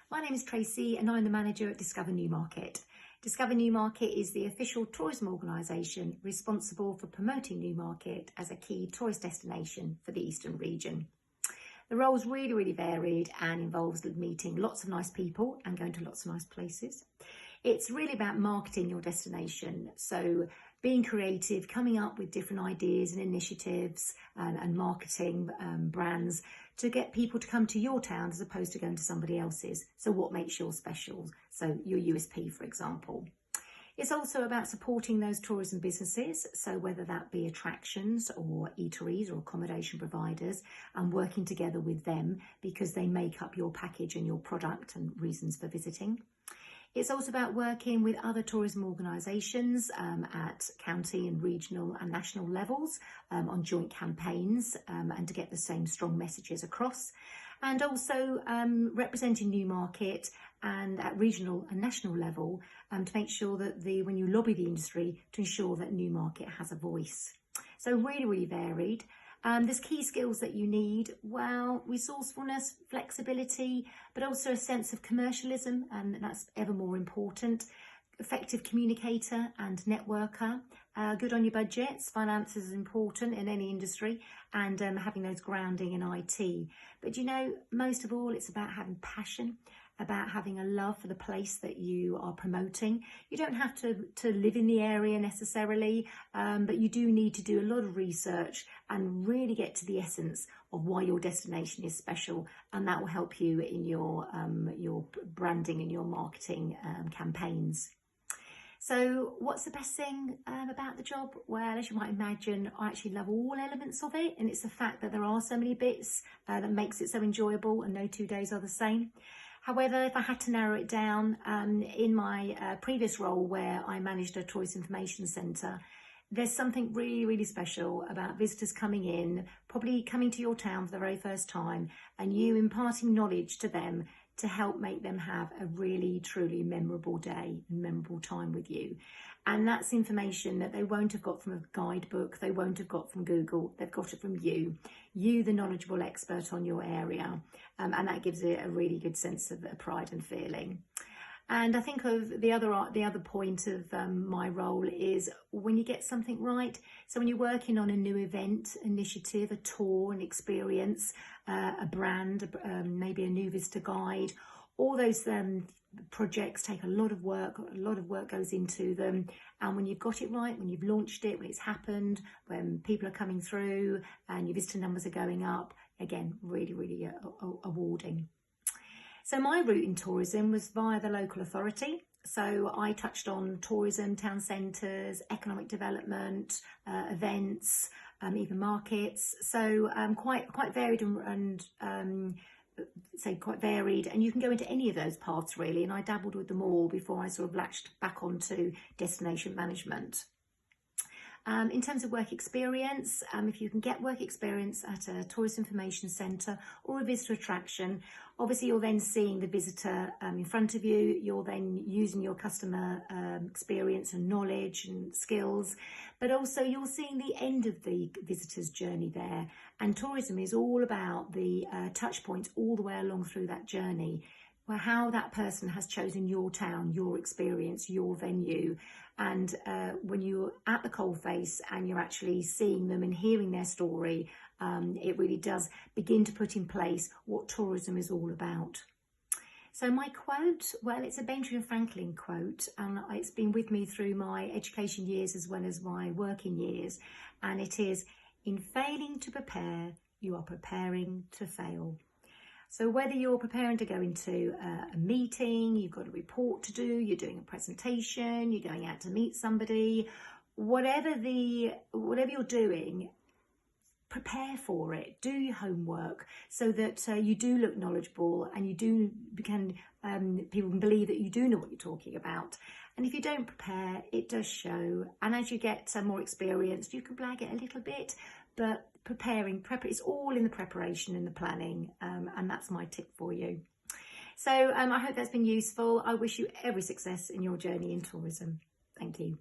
My name is Tracy and I'm the manager at Discover Newmarket. Discover Newmarket is the official tourism organisation responsible for promoting Newmarket as a key tourist destination for the Eastern region. The role's really varied and involves meeting lots of nice people and going to lots of nice places. It's really about marketing your destination, so being creative, coming up with different ideas and initiatives and marketing brands to get people to come to your town as opposed to going to somebody else's. So what makes yours special? So your USP, for example. It's also about supporting those tourism businesses, so whether that be attractions or eateries or accommodation providers, and working together with them because they make up your package and your product and reasons for visiting. It's also about working with other tourism organisations at county and regional and national levels on joint campaigns and to get the same strong messages across. And also representing Newmarket and at regional and national level to make sure that when you lobby the industry, to ensure that Newmarket has a voice. So really varied. There's key skills that you need, well, resourcefulness, flexibility, but also a sense of commercialism, and that's ever more important. Effective communicator and networker, good on your budgets, finances is important in any industry, and having those grounding in IT. But you know, most of all, it's about having passion, about having a love for the place that you are promoting. You don't have to live in the area necessarily, but you do need to do a lot of research and really get to the essence of why your destination is special, and that will help you in your branding and your marketing campaigns. So what's the best thing about the job? Well, as you might imagine, I actually love all elements of it, and it's the fact that there are so many bits that makes it so enjoyable, and no 2 days are the same. However, if I had to narrow it down, in my previous role where I managed a tourist information centre, there's something really special about visitors coming in, probably coming to your town for the very first time, and you imparting knowledge to them to help make them have a really, truly memorable day and memorable time with you. And that's information that they won't have got from a guidebook, they won't have got from Google, they've got it from you, the knowledgeable expert on your area. And that gives it a really good sense of pride and feeling. And I think of the other point of my role is when you get something right. So when you're working on a new event, initiative, a tour, an experience, a brand, maybe a new visitor guide, all those projects take a lot of work goes into them. And when you've got it right, when you've launched it, when it's happened, when people are coming through and your visitor numbers are going up, again, really awarding. So my route in tourism was via the local authority. So I touched on tourism, town centres, economic development, events, even markets. So quite varied and quite varied. And you can go into any of those paths really. And I dabbled with them all before I sort of latched back onto destination management. In terms of work experience, if you can get work experience at a tourist information centre or a visitor attraction, obviously you're then seeing the visitor in front of you, you're then using your customer experience and knowledge and skills, but also you're seeing the end of the visitor's journey there. And tourism is all about the touch points all the way along through that journey, where how that person has chosen your town, your experience, your venue. And when you're at the coalface and you're actually seeing them and hearing their story, it really does begin to put in place what tourism is all about. So my quote, well, it's a Benjamin Franklin quote, and it's been with me through my education years as well as my working years. And it is, "In failing to prepare, you are preparing to fail." So whether you're preparing to go into a meeting, you've got a report to do, you're doing a presentation, you're going out to meet somebody, whatever you're doing, prepare for it, do your homework so that you do look knowledgeable and people can believe that you do know what you're talking about. And if you don't prepare, it does show. And as you get more experienced, you can blag it a little bit, but it's all in the preparation and the planning, and that's my tip for you. So I hope that's been useful. I wish you every success in your journey in tourism. Thank you.